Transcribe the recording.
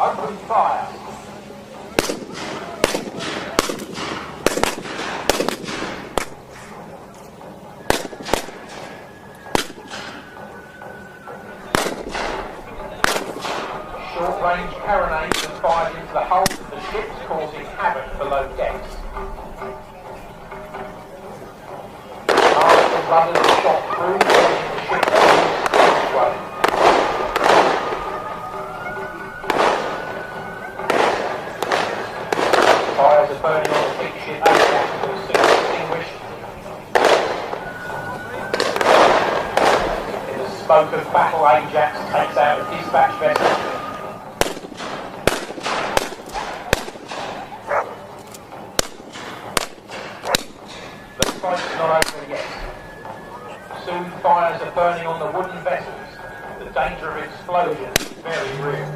Open fire. Short-range carronades are fired into the hulls of the ships, causing havoc below decks. Masts and rudders are shot through, causing the ship to lose sway. Fires are burning on the big ship Ajax will soon extinguish. In the smoke of battle, Ajax takes out a dispatch vessel. The fight's not over yet. Soon fires are burning on the wooden vessels. The danger of explosion is very real.